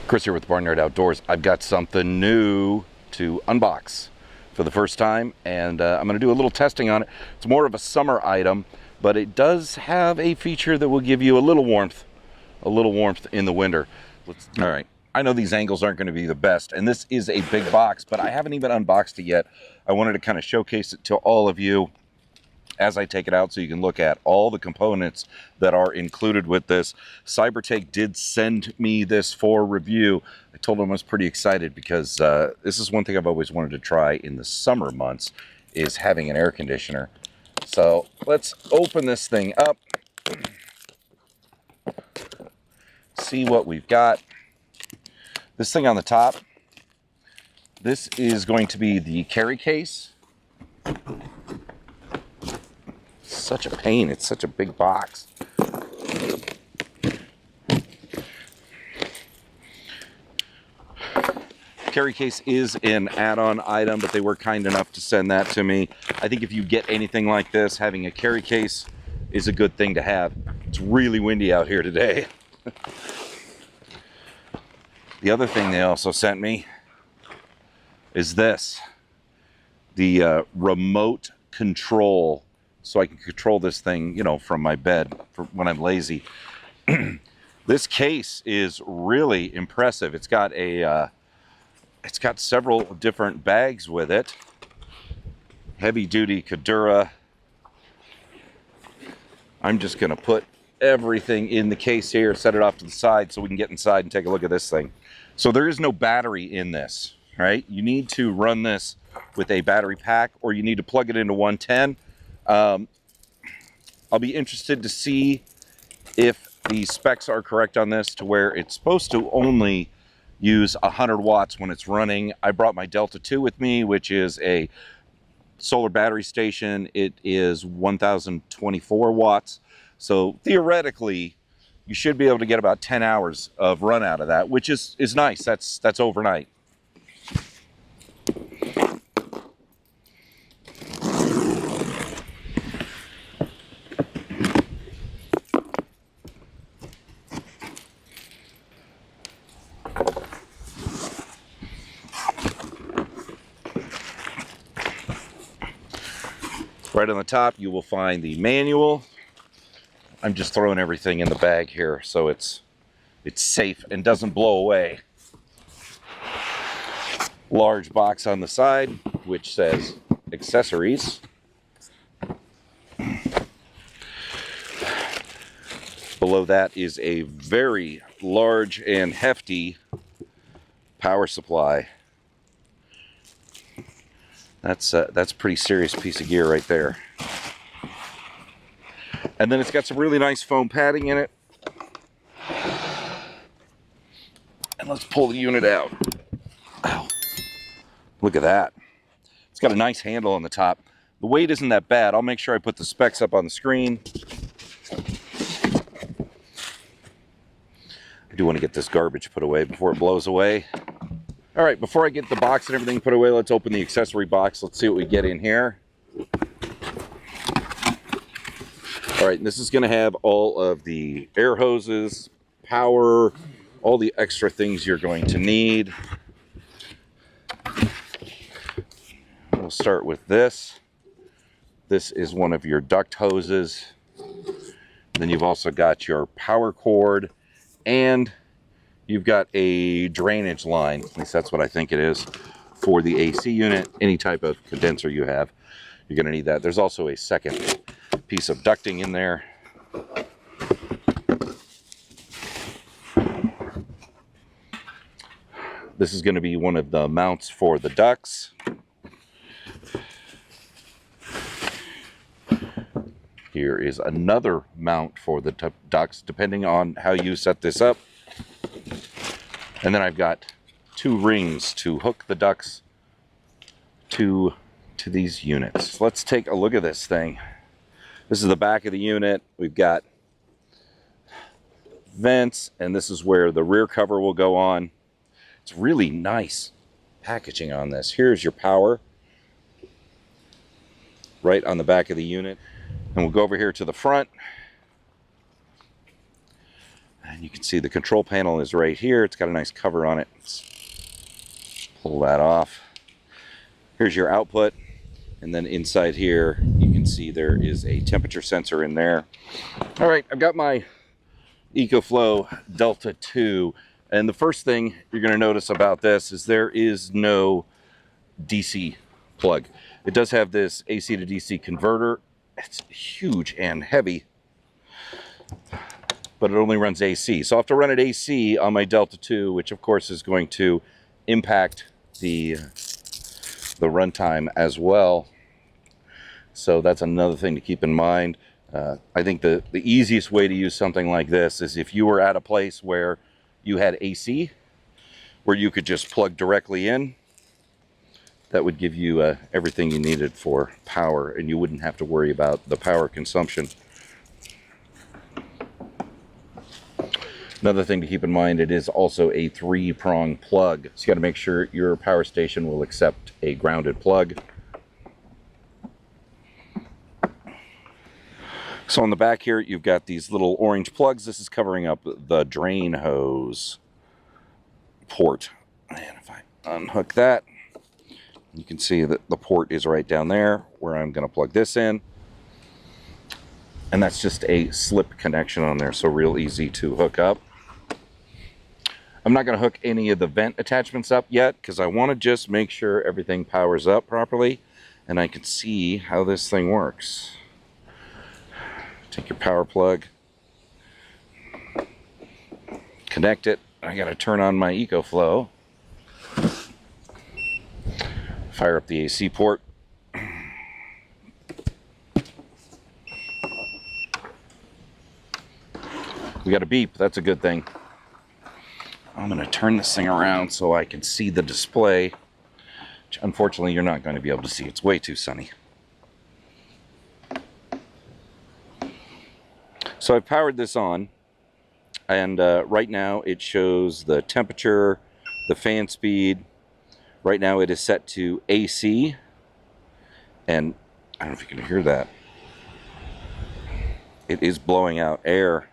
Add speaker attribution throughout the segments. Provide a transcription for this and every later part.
Speaker 1: Chris here with Barnyard Outdoors. I've got something new to unbox for the first time, and I'm going to do a little testing on it. It's more of a summer item, but it does have a feature that will give you a little warmth in the winter. All right, I know these angles aren't going to be the best, and this is a big box, but I haven't even unboxed it yet. I wanted to kind of showcase it to all of you as I take it out so you can look at all the components that are included with this. Cybertake did send me this for review. I told them I was pretty excited because this is one thing I've always wanted to try in the summer months, is having an air conditioner. So let's open this thing up, see what we've got. This thing on the top, this is going to be the carry case. Such a pain, it's such a big box. Carry case is an add-on item, but they were kind enough to send that to me. I think if you get anything like this, having a carry case is a good thing to have. It's really windy out here today. The other thing they also sent me is this, the remote control, so I can control this thing, you know, from my bed for when I'm lazy. This case is really impressive. It's got several different bags with it. Heavy duty Kadura. I'm just gonna put everything in the case here, set it off to the side so we can get inside and take a look at this thing. So there is no battery in this, right? You need to run this with a battery pack, or you need to plug it into 110. I'll be interested to see if the specs are correct on this, to where it's supposed to only use 100 watts when it's running. I brought my Delta 2 with me, which is a solar battery station. It is 1024 watts. So theoretically, you should be able to get about 10 hours of run out of that, which is nice. That's overnight. Right on the top, you will find the manual. I'm just throwing everything in the bag here so it's safe and doesn't blow away. Large box on the side, which says accessories. Below that is a very large and hefty power supply. That's a pretty serious piece of gear right there. And then it's got some really nice foam padding in it. And let's pull the unit out. Ow. Look at that. It's got a nice handle on the top. The weight isn't that bad. I'll make sure I put the specs up on the screen. I do want to get this garbage put away before it blows away. All right, before I get the box and everything put away, let's open the accessory box. Let's see what we get in here. All right, this is going to have all of the air hoses, power, all the extra things you're going to need. We'll start with this. This is one of your duct hoses. Then you've also got your power cord, and you've got a drainage line, at least that's what I think it is, for the AC unit. Any type of condenser you have, you're going to need that. There's also a second piece of ducting in there. This is going to be one of the mounts for the ducts. Here is another mount for the ducts, depending on how you set this up. And then I've got two rings to hook the ducts to these units. Let's take a look at this thing. This is the back of the unit. We've got vents, and this is where the rear cover will go on. It's really nice packaging on this. Here's your power right on the back of the unit. And we'll go over here to the front. And you can see the control panel is right here. It's got a nice cover on it. Let's pull that off. Here's your output. And then inside here, you can see there is a temperature sensor in there. All right, I've got my EcoFlow Delta 2. And the first thing you're going to notice about this is there is no DC plug. It does have this AC to DC converter. It's huge and heavy, but it only runs AC. So I'll have to run it AC on my Delta 2, which of course is going to impact the runtime as well. So that's another thing to keep in mind. I think the easiest way to use something like this is if you were at a place where you had AC, where you could just plug directly in. That would give you everything you needed for power, and you wouldn't have to worry about the power consumption. Another thing to keep in mind, it is also a 3-prong plug. So you got to make sure your power station will accept a grounded plug. So on the back here, you've got these little orange plugs. This is covering up the drain hose port. And if I unhook that, you can see that the port is right down there where I'm going to plug this in. And that's just a slip connection on there, so real easy to hook up. I'm not going to hook any of the vent attachments up yet because I want to just make sure everything powers up properly and I can see how this thing works. Take your power plug, connect it. I got to turn on my EcoFlow. Fire up the AC port. We got a beep. That's a good thing. I'm going to turn this thing around so I can see the display, which unfortunately you're not going to be able to see. It's way too sunny. So I've powered this on, and right now it shows the temperature, the fan speed. Right now it is set to AC, and I don't know if you can hear that. It is blowing out air.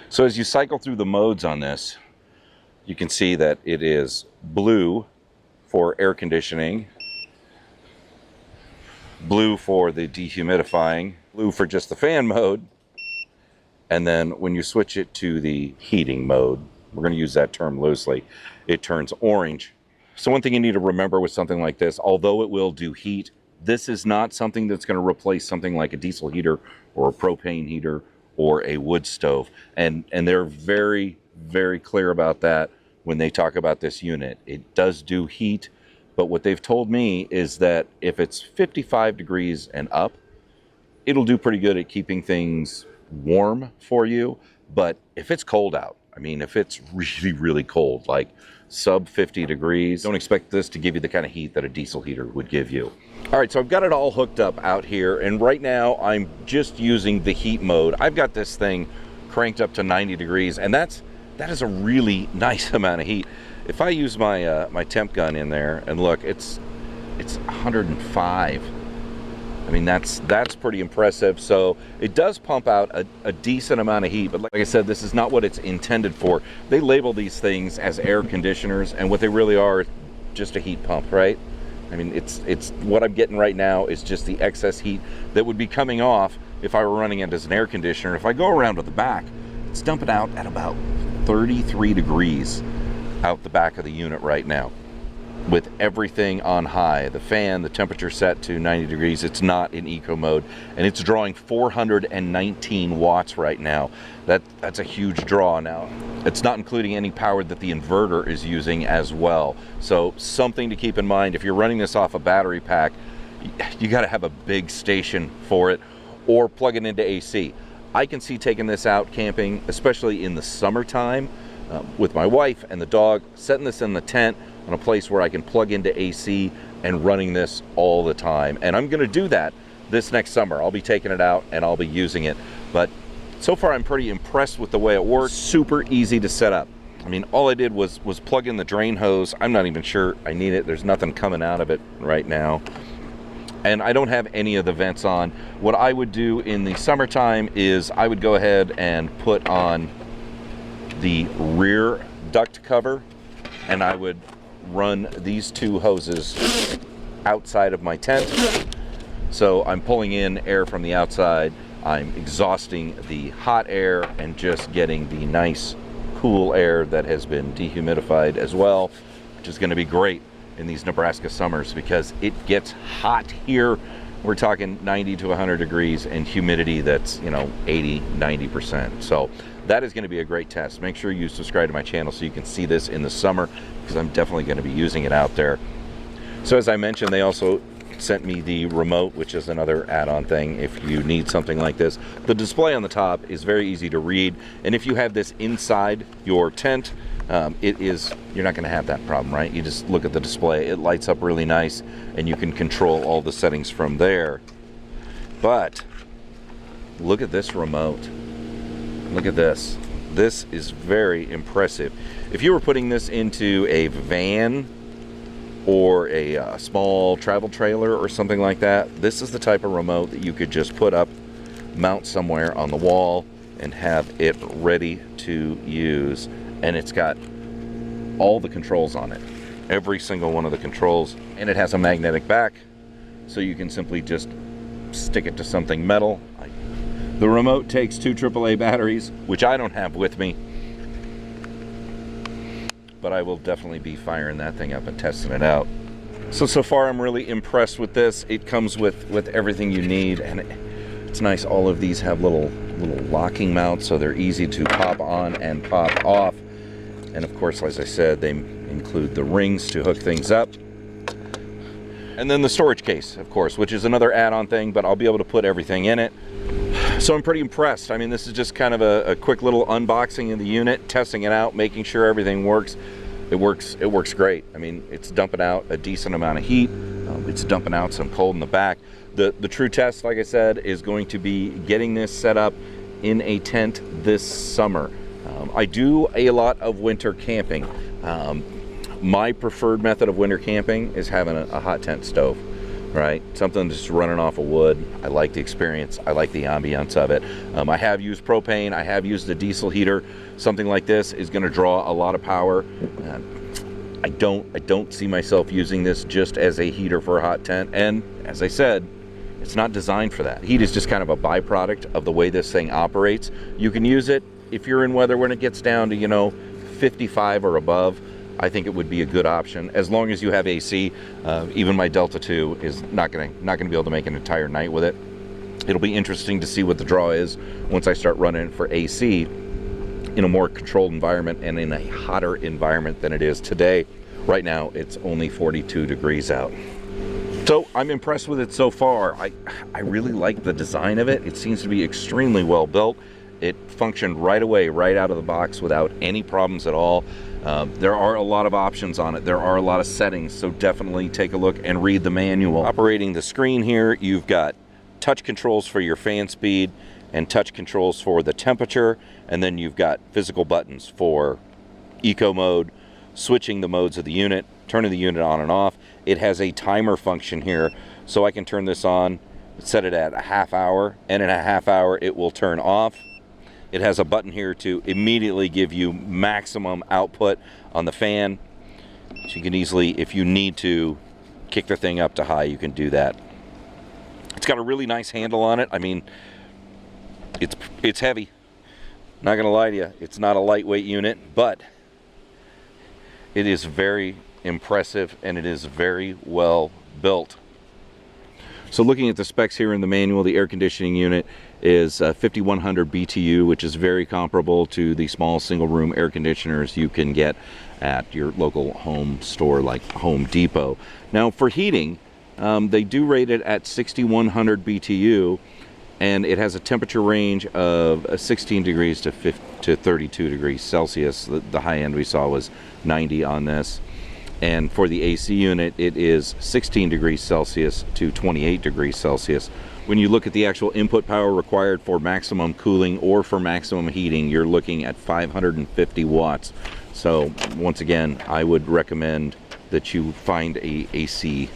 Speaker 1: So as you cycle through the modes on this, you can see that it is blue for air conditioning, blue for the dehumidifying, blue for just the fan mode, and then when you switch it to the heating mode, we're going to use that term loosely, it turns orange. So one thing you need to remember with something like this, although it will do heat, this is not something that's going to replace something like a diesel heater or a propane heater or a wood stove. And they're very, very clear about that when they talk about this unit. It does do heat, but what they've told me is that if it's 55 degrees and up, it'll do pretty good at keeping things warm for you. But if it's cold out, I mean, if it's really, really cold, like sub 50 degrees, don't expect this to give you the kind of heat that a diesel heater would give you. All right, so I've got it all hooked up out here, and right now I'm just using the heat mode. I've got this thing cranked up to 90 degrees, and that is a really nice amount of heat. If I use my my temp gun in there, and look, it's 105. I mean, that's pretty impressive. So it does pump out a decent amount of heat, but like I said, this is not what it's intended for. They label these things as air conditioners, and what they really are is just a heat pump, right? I mean, it's what I'm getting right now is just the excess heat that would be coming off if I were running it as an air conditioner. If I go around to the back, it's dumping out at about 33 degrees out the back of the unit right now, with everything on high. The fan, the temperature set to 90 degrees. It's not in eco mode, and it's drawing 419 watts right now. That's a huge draw. Now, it's not including any power that the inverter is using as well. So something to keep in mind, if you're running this off a battery pack, you got to have a big station for it, or plug it into AC. I can see taking this out camping, especially in the summertime, with my wife and the dog, setting this in the tent in a place where I can plug into AC and running this all the time. And I'm going to do that this next summer. I'll be taking it out and I'll be using it. But so far I'm pretty impressed with the way it works. Super easy to set up. I mean, all I did was plug in the drain hose. I'm not even sure I need it. There's nothing coming out of it right now. and I don't have any of the vents on. What I would do in the summertime is I would go ahead and put on the rear duct cover, and I would run these two hoses outside of my tent. So I'm pulling in air from the outside, I'm exhausting the hot air and just getting the nice cool air that has been dehumidified as well, which is going to be great in these Nebraska summers because it gets hot here. We're talking 90 to 100 degrees and humidity that's, you know, 80-90%. So that is going to be a great test. Make sure you subscribe to my channel so you can see this in the summer, because I'm definitely going to be using it out there. So as I mentioned, they also sent me the remote, which is another add-on thing if you need something like this. The display on the top is very easy to read, and if you have this inside your tent, you're not going to have that problem, right? You just look at the display, it lights up really nice, and you can control all the settings from there. But look at this remote. Look at this. This is very impressive. If you were putting this into a van or a small travel trailer or something like that, this is the type of remote that you could just put up, mount somewhere on the wall, and have it ready to use. And it's got all the controls on it, every single one of the controls, and it has a magnetic back, so you can simply just stick it to something metal. The remote takes 2 AAA batteries, which I don't have with me, but I will definitely be firing that thing up and testing it out. So far I'm really impressed with this. It comes with everything you need, and it's nice. All of these have little locking mounts, so they're easy to pop on and pop off. And of course, as I said, they include the rings to hook things up. And then the storage case, of course, which is another add-on thing, but I'll be able to put everything in it. So I'm pretty impressed. I mean, this is just kind of a quick little unboxing of the unit, testing it out, making sure everything works. It works great. I mean, it's dumping out a decent amount of heat. It's dumping out some cold in the back. The true test, like I said, is going to be getting this set up in a tent this summer. I do a lot of winter camping. My preferred method of winter camping is having a hot tent stove, right? Something just running off of wood. I like the experience. I like the ambiance of it. I have used propane. I have used the diesel heater. Something like this is going to draw a lot of power. I don't see myself using this just as a heater for a hot tent. And as I said, it's not designed for that. Heat is just kind of a byproduct of the way this thing operates. You can use it if you're in weather when it gets down to, you know, 55 or above. I think it would be a good option as long as you have AC. Even my Delta 2 is not gonna be able to make an entire night with it. It'll be interesting to see what the draw is once I start running it for AC in a more controlled environment and in a hotter environment than it is today. Right now, it's only 42 degrees out. So I'm impressed with it so far. I really like the design of it. It seems to be extremely well built. It functioned right away, right out of the box without any problems at all. There are a lot of options on it. There are a lot of settings, so definitely take a look and read the manual. Operating the screen here, you've got touch controls for your fan speed and touch controls for the temperature, and then you've got physical buttons for eco mode, switching the modes of the unit, turning the unit on and off. It has a timer function here, so I can turn this on, set it at a half hour, and in a half hour it will turn off. It has a button here to immediately give you maximum output on the fan. So you can easily, if you need to kick the thing up to high, you can do that. It's got a really nice handle on it. I mean, it's heavy. Not gonna lie to you, it's not a lightweight unit, but it is very impressive and it is very well built. So looking at the specs here in the manual, the air conditioning unit is 5100 BTU, which is very comparable to the small single room air conditioners you can get at your local home store like Home Depot. Now for heating, they do rate it at 6100 BTU, and it has a temperature range of 16 degrees to 32 degrees Celsius. The high end we saw was 90 on this. And for the AC unit, it is 16 degrees Celsius to 28 degrees Celsius. When you look at the actual input power required for maximum cooling or for maximum heating, you're looking at 550 watts. So once again, I would recommend that you find a AC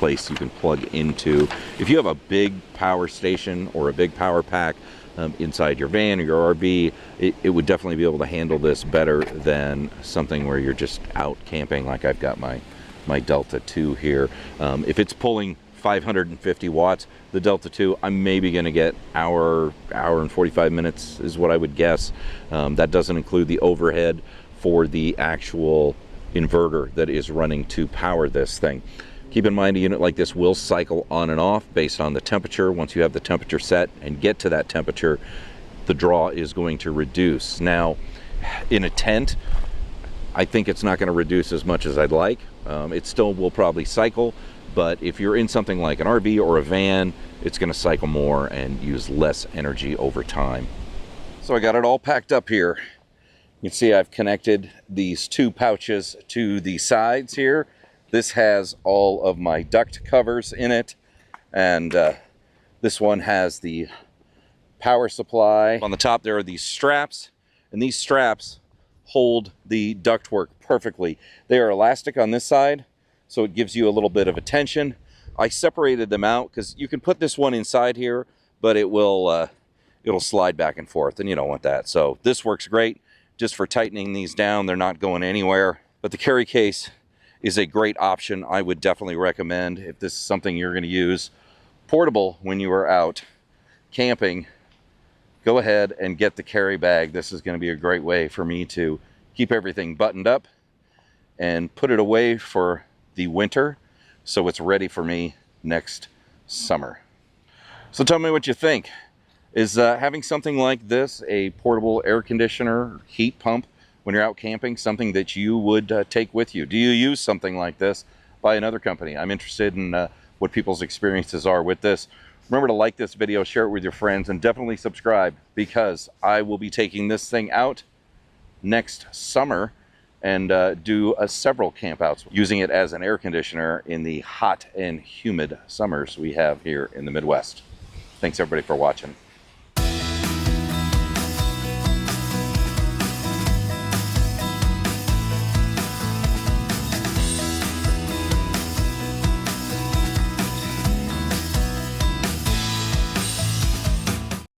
Speaker 1: place you can plug into. If you have a big power station or a big power pack inside your van or your RV, it would definitely be able to handle this better than something where you're just out camping like I've got my Delta 2 here. If it's pulling 550 watts, the Delta 2, I'm maybe going to get hour and 45 minutes is what I would guess. That doesn't include the overhead for the actual inverter that is running to power this thing. Keep in mind, a unit like this will cycle on and off based on the temperature. Once you have the temperature set and get to that temperature, the draw is going to reduce. Now, in a tent, I think it's not going to reduce as much as I'd like. It still will probably cycle, but if you're in something like an RV or a van, it's going to cycle more and use less energy over time. So I got it all packed up here. You can see I've connected these 2 pouches to the sides here. This has all of my duct covers in it, and this one has the power supply. On the top there are these straps, and these straps hold the ductwork perfectly. They are elastic on this side, so it gives you a little bit of a tension. I separated them out because you can put this one inside here, but it will it'll slide back and forth, and you don't want that. So this works great just for tightening these down. They're not going anywhere. But the carry case is a great option. I would definitely recommend, if this is something you're going to use portable when you are out camping, go ahead and get the carry bag. This is going to be a great way for me to keep everything buttoned up and put it away for the winter so it's ready for me next summer. So tell me what you think. Is having something like this, a portable air conditioner, heat pump, when you're out camping, something that you would take with you? Do you use something like this by another company? I'm interested in what people's experiences are with this. Remember to like this video, share it with your friends, and definitely subscribe, because I will be taking this thing out next summer and do several campouts using it as an air conditioner in the hot and humid summers we have here in the Midwest. Thanks everybody for watching.